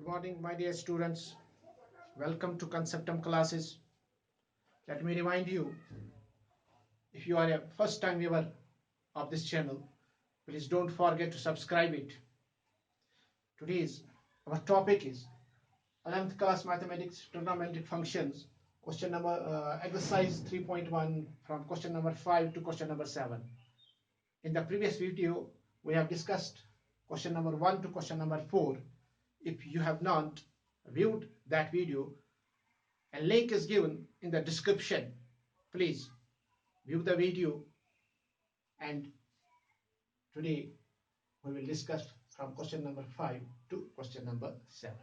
Good morning, my dear students. Welcome to Conceptum classes. Let me remind you, if you are a first time viewer of this channel, please don't forget to subscribe it. Today's our topic is 11th class mathematics trigonometric functions, question number exercise 3.1 from question number 5 to question number 7. In the previous video, we have discussed question number 1 to question number 4. If you have not viewed that video, a link is given in the description. Please view the video, and today we will discuss from question number 5 to question number 7.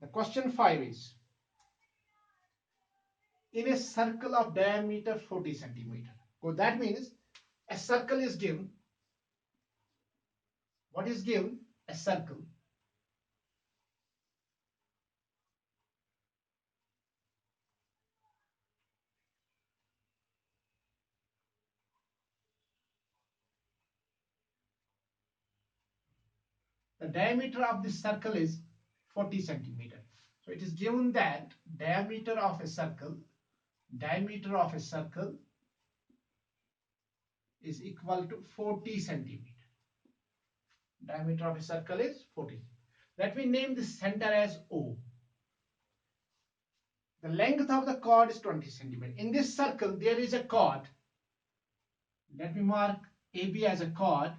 The question 5 is, in a circle of diameter 40 centimeter. So that means a circle is given. What is given? A circle. The diameter of this circle is 40 centimeter. So it is given that diameter of a circle is equal to 40 centimeter. Diameter of a circle is 40. Let me name this center as O. The length of the chord is 20 centimeter. In this circle, there is a chord. Let me mark AB as a chord,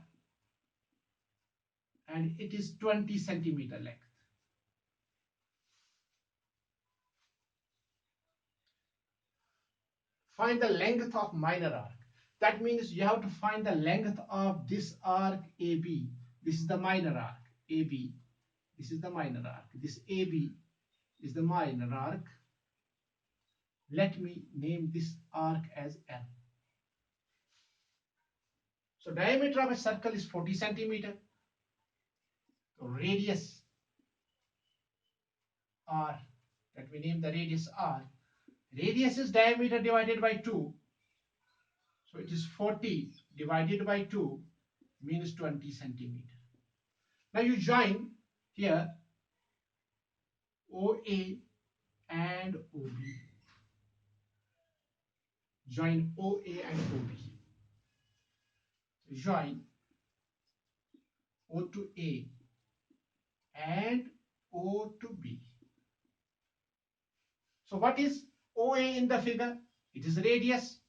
and it is 20 centimeter length. Find the length of minor arc. That means you have to find the length of this arc AB. This is the minor arc AB. This is the minor arc. This AB is the minor arc. Let me name this arc as L. So diameter of a circle is 40 centimeter. So radius R. Let me name the radius R. Radius is diameter divided by 2. So it is 40 divided by 2 means 20 centimeter. Now you join here OA and OB. Join OA and OB. Join O to A and O to B. So what is OA in the figure? It is radius.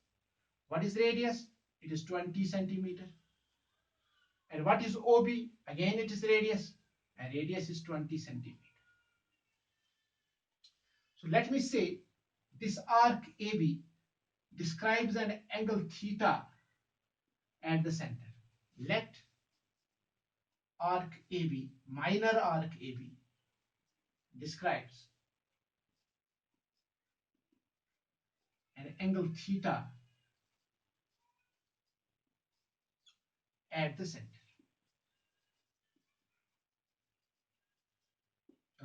What is radius? It is 20 centimeter. And what is OB? Again it is radius. And radius is 20 centimeter. So let me say this arc AB describes an angle theta at the center. Let arc AB, minor arc AB, describes an angle theta at the center.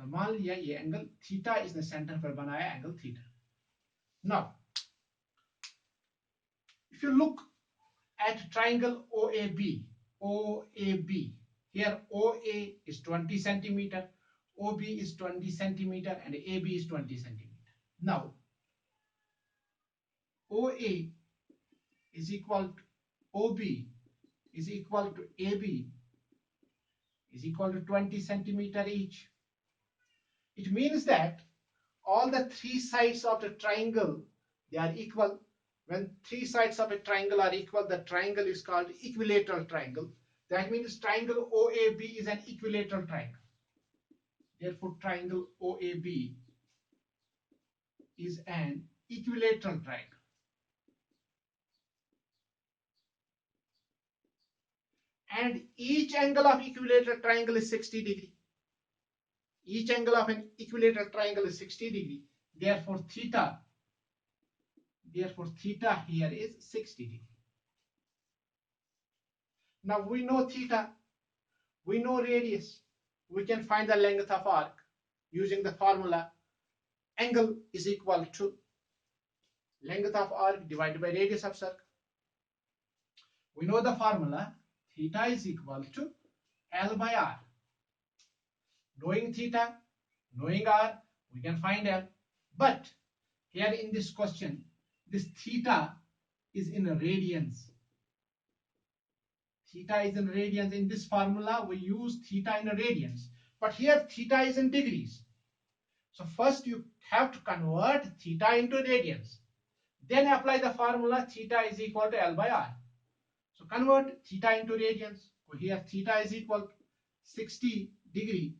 मान लिया ये angle theta इसने centre पर बनाया angle theta. Now, if you look at triangle OAB, here OA is 20 centimeter, OB is 20 centimeter, and AB is 20 centimeter. Now, OA is equal to OB is equal to AB is equal to 20 centimeter each. It means that all the three sides of the triangle, they are equal. When three sides of a triangle are equal, the triangle is called equilateral triangle. That means triangle OAB is an equilateral triangle. Therefore, triangle OAB is an equilateral triangle. And each angle of equilateral triangle is 60 degree. Each angle of an equilateral triangle is 60 degree. Therefore, theta here is 60 degree. Now we know theta, we know radius. We can find the length of arc using the formula angle is equal to length of arc divided by radius of circle. We know the formula theta is equal to L by R. Knowing theta, knowing r, we can find l. But here in this question, this theta is in radians. Theta is in radians. In this formula, we use theta in radians. But here theta is in degrees. So first you have to convert theta into radians. Then apply the formula theta is equal to L by R. So convert theta into radians. So here theta is equal to 60 degree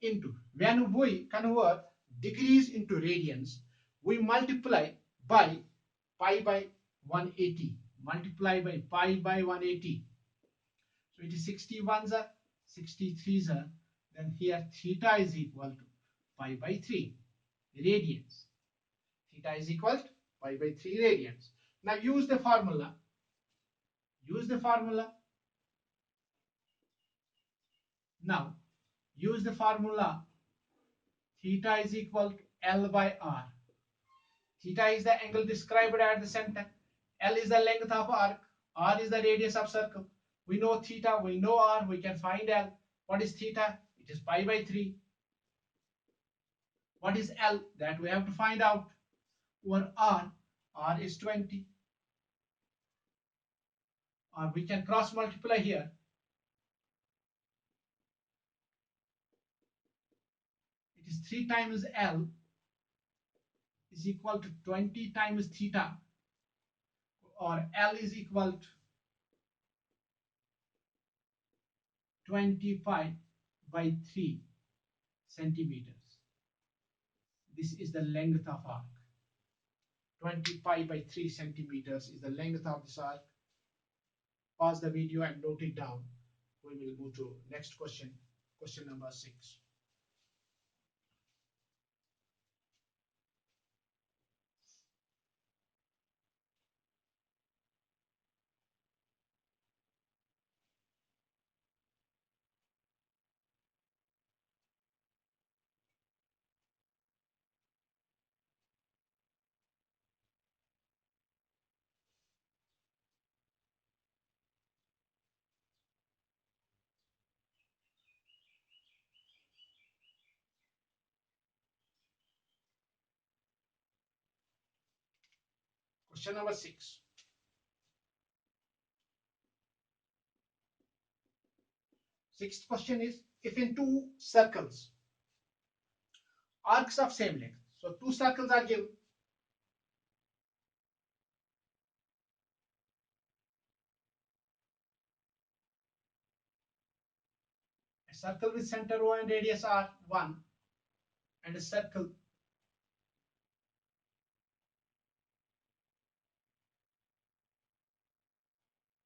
into, when we convert degrees into radians, we multiply by pi by 180. Multiply by pi by 180. So it is 61s are, 63s are. Then here theta is equal to pi by 3 radians. Theta is equal to pi by 3 radians. Now use the formula. Use the formula. Now use the formula. Theta is equal to L by R. Theta is the angle described at the center. L is the length of arc. R is the radius of circle. We know theta, we know R, we can find L. What is theta? It is pi by 3. What is L? That we have to find out. Or R is 20. Or we can cross multiply here. It is 3 times L is equal to 20 times theta, or L is equal to 25 by 3 centimeters. This is the length of arc. 25 by 3 centimeters is the length of this arc. Pause the video and note it down. We will move to next question, question number 6. Question number 6. Sixth question is, if in two circles, arcs of same length, so two circles are given. A circle with center O and radius R1, and a circle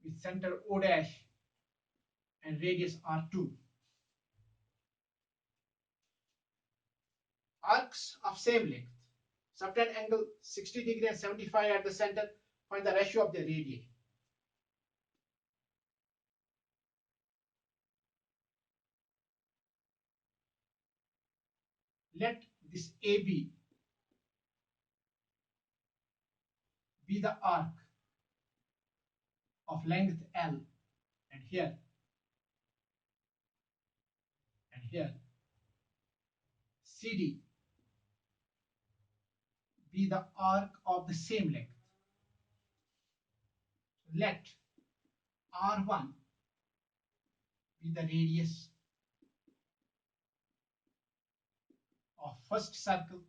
with center O dash and radius R2. Arcs of same length. Subtend angle 60 degree and 75 at the center. Find the ratio of the radii. Let this AB be the arc of length L, and here CD be the arc of the same length. Let R1 be the radius of first circle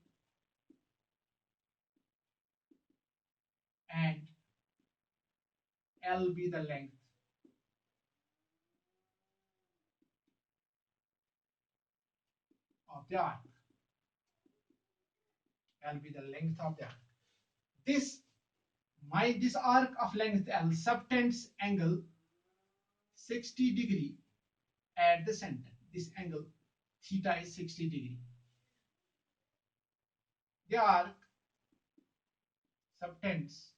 and L be the length of the arc. L be the length of the arc. This arc of length L subtends angle 60 degree at the center. This angle theta is 60 degree. The arc subtends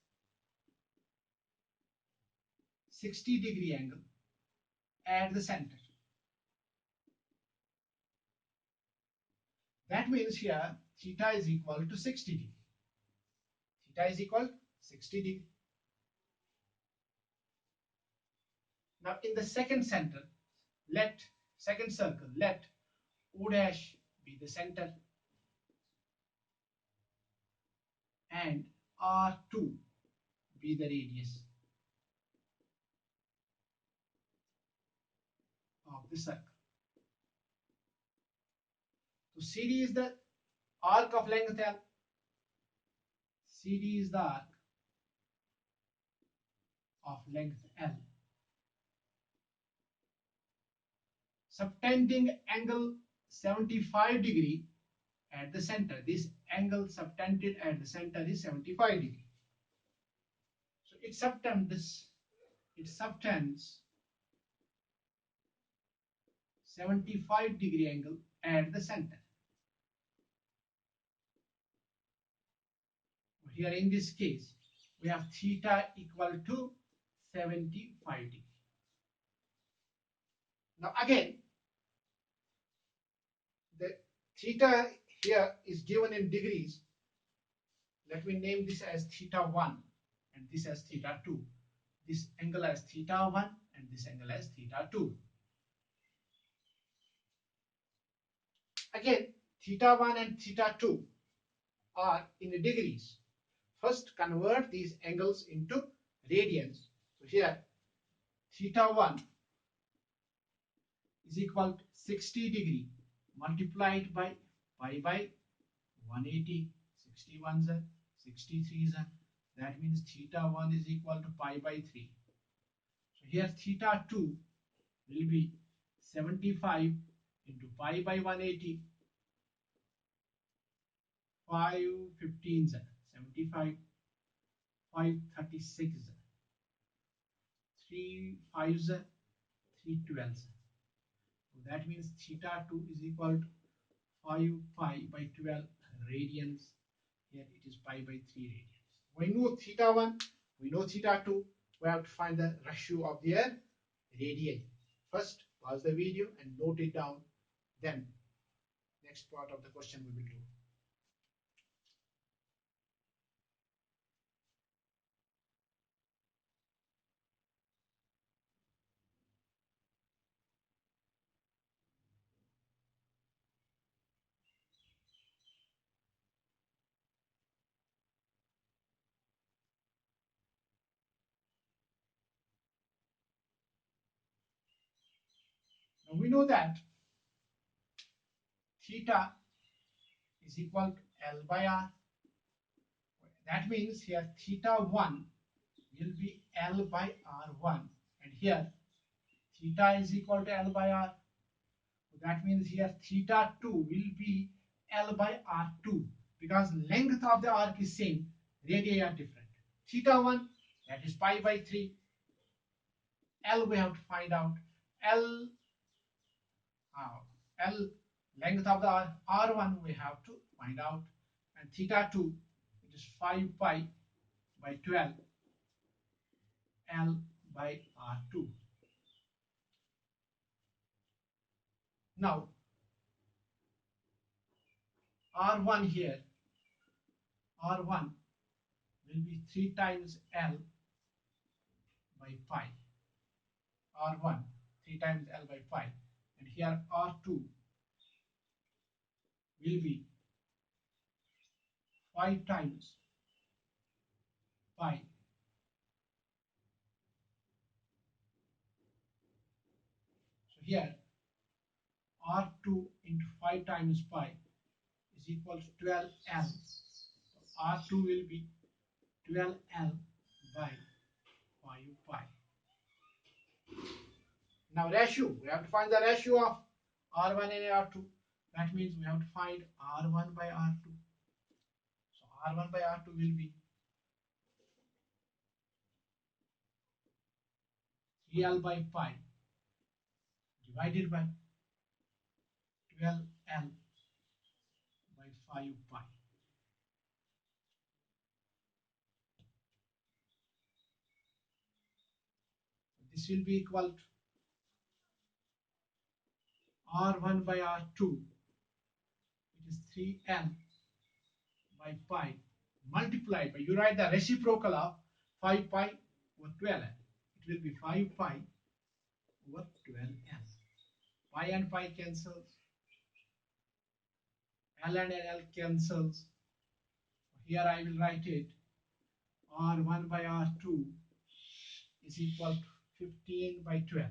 60 degree angle at the center. That means here theta is equal to 60 degree. Theta is equal to 60 degree. Now in the second center, second circle, let O dash be the center and R2 be the radius of the circle. So CD is the arc of length L. CD is the arc of length L, subtending angle 75 degree at the center. This angle subtended at the center is 75 degree. So it subtends 75 degree angle at the center. Here in this case, we have theta equal to 75 degree. Now again, the theta here is given in degrees. Let me name this as theta 1 and this as theta 2. This angle as theta 1 and this angle as theta 2. Again, theta 1 and theta 2 are in degrees. First, convert these angles into radians. So here, theta 1 is equal to 60 degree multiplied by pi by 180, 61s are 63s are. That means theta 1 is equal to pi by 3. So here theta 2 will be 75 into pi by 180, 5 15s are 75, 5 36s are 3 5s are 3 12s. So that means theta 2 is equal to 5 pi by 12 radians. Here it is pi by 3 radians. We know theta 1, we know theta 2. We have to find the ratio of their radii. First, pause the video and note it down. Then, next part of the question we will do. Now we know that theta is equal to L by R. That means here theta 1 will be L by R1 and here theta is equal to L by R. That means here theta 2 will be L by R2 because length of the arc is same, radii are different. Theta 1, that is pi by 3. L we have to find out. L length of the R1 we have to find out. And theta 2, it is 5 pi by 12 L by R2. Now, R1 here, R1 will be 3 times L by pi. R1, 3 times L by pi. And here R2 will be 5 times pi. So here R2 into 5 times pi is equal to 12L. So R2 will be 12L by 5 pi. Now ratio, we have to find the ratio of R1 and R2. That means we have to find R1 by R2. So R1 by R2 will be 3L by pi divided by 12L by 5 pi. This will be equal to R1 by R2. It is 3L by pi multiplied by, you write the reciprocal of 5 pi over 12L. It will be 5 pi over 12L. Pi and pi cancels. L and L cancels. Here I will write it. R1 by R2 is equal to 15 by 12.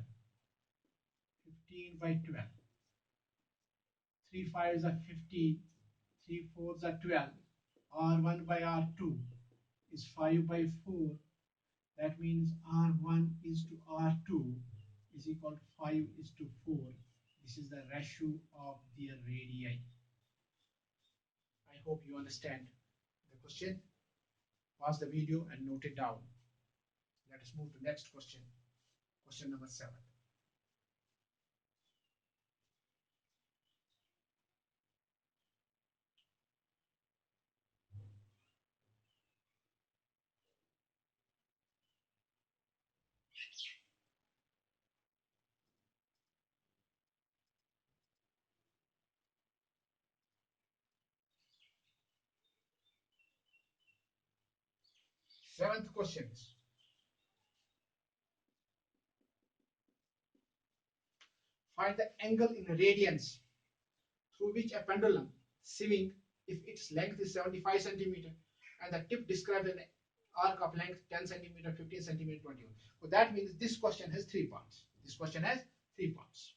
15 by 12. 3 5s are 15. 3 4s are 12. R1 by R2 is 5 by 4. That means R1 is to R2 is equal to 5 is to 4. This is the ratio of their radii. I hope you understand the question. Pause the video and note it down. Let us move to next question. Question number 7. Seventh question is, find the angle in radians through which a pendulum swing if its length is 75 centimeter and the tip describes an arc of length 10 centimeter, 15 centimeter, 21. So that means this question has 3 parts. This question has 3 parts.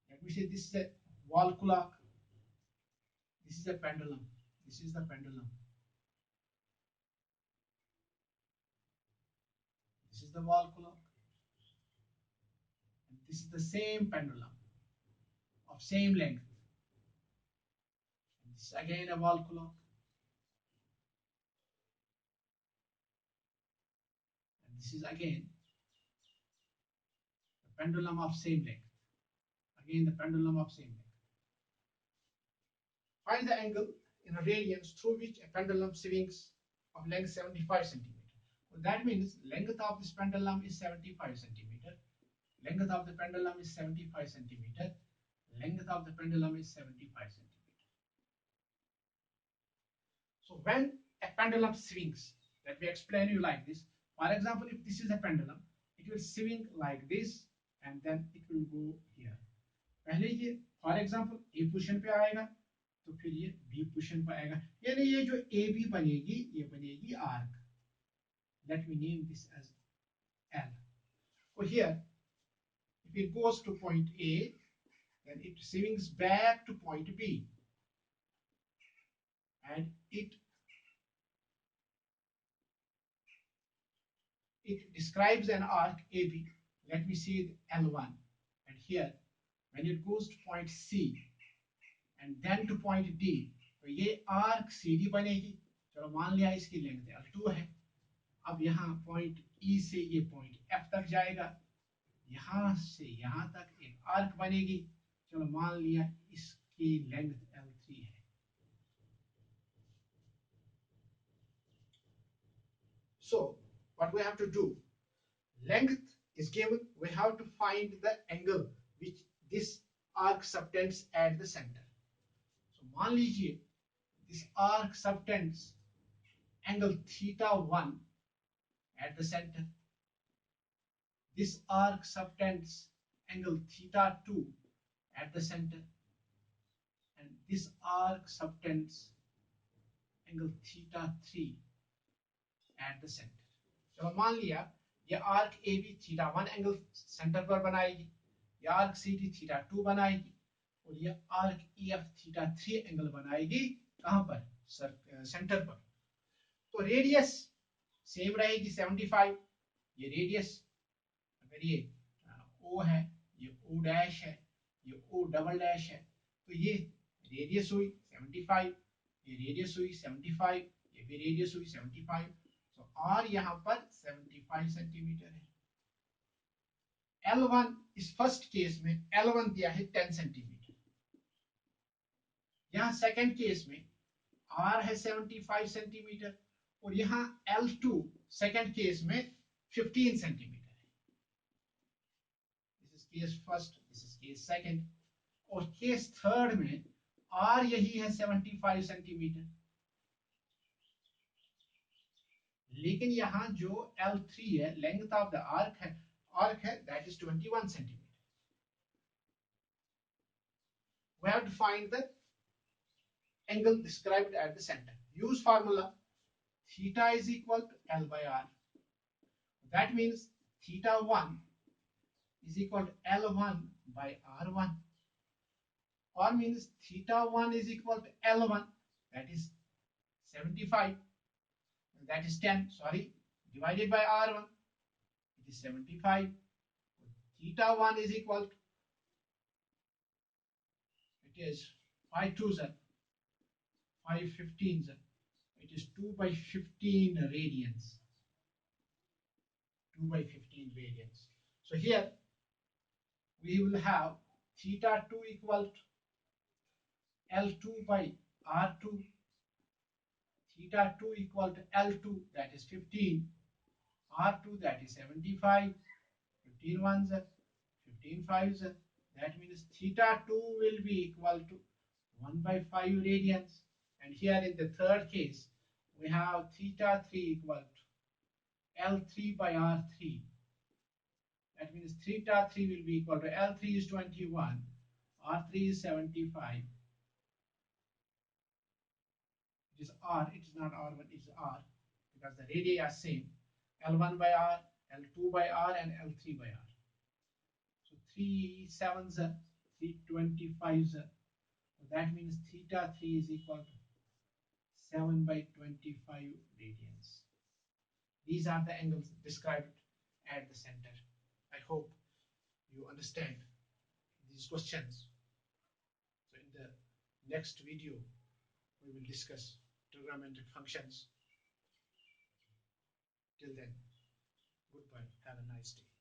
Let me say this is a wall clock. This is a pendulum. This is the pendulum. This is the wall clock. And this is the same pendulum of same length. And this is again a wall clock. And this is again the pendulum of same length. Again the pendulum of same length. Find the angle in radians through which a pendulum swings of length 75 centimeter. So that means length of this pendulum is 75 centimeter. Length of the pendulum is 75 centimeter. Length of the pendulum is 75 centimeter. So when a pendulum swings, let me explain you like this. For example, if this is a pendulum, it will swing like this and then it will go here. पहले ये for example A position पे आएगा तो फिर ये B position पे आएगा, यानी ये जो AB बनेगी ये बनेगी arc. Let me name this as L. So here if it goes to point A, then it swings back to point B and it describes an arc AB. Let me see L1. And here when it goes to point C and then to point D, तो ये arc CD बनेगी. चलो मान लिया इसकी length L2 है. अब यहाँ पॉइंट E से ये पॉइंट F तक जाएगा. यहाँ से यहाँ तक एक आर्क बनेगी. चलो मान लिया इसकी लेंथ L3 है. So what we have to do, length is given, we have to find the angle which this arc subtends at the center. So मान लीजिए this arc subtends angle θ1 at the center. This arc subtends angle θ2 at the center. And this arc subtends angle θ3 at the center. चलो मान लिया ये arc AB θ1 angle centre पर बनाएगी, ये arc CD θ2 बनाएगी और ये आर्क EF θ3 एंगल बनाएगी. कहां पर? सेंटर पर. तो रेडियस सेम रहेगी 75. ये रेडियस अगर ये O है, ये O डैश है, ये O डबल डैश है, तो ये रेडियस हुई 75, ये रेडियस हुई 75, ये भी रेडियस हुई 75. तो R यहाँ पर 75 सेंटीमीटर है. L1 इस फर्स्ट केस में L1 दिया है 10 सेंटीमीटर. यहाँ सेकंड केस में R है 75 सेंटीमीटर और यहाँ L2 सेकंड केस में 15 सेंटीमीटर है. This is case first, this is case second. और केस थर्ड में R यही है 75 सेंटीमीटर, लेकिन यहाँ जो L3 है लेंथ ऑफ द आर्क है, arc है, that is 21 centimeter. We have to find the angle described at the center. Use formula theta is equal to L by R. That means theta 1 is equal to L1 by R1, or means theta 1 is equal to L1, that is 75, that is 10, sorry, divided by R1, it is 75. Theta 1 is equal to, it is 5 2s, 5 15s, it is 2 by 15 radians. 2 by 15 radians. So here we will have theta 2 equal to L2 by R2, theta 2 equal to L2, that is 15, R2, that is 75, 15 ones, 15 fives, that means theta 2 will be equal to 1 by 5 radians. And here in the third case, we have theta 3 equal to L3 by R3. That means theta 3 will be equal to L3 is 21, R3 is 75. It is R, it is not R1, it is R, because the radii are same. L1 by R, L2 by R, and L3 by R. So 3 7s, 3 25s. That means theta 3 is equal to 7 by 25 radians. These are the angles described at the center. I hope you understand these questions. So in the next video, we will discuss trigonometric functions. Till then, goodbye. Have a nice day.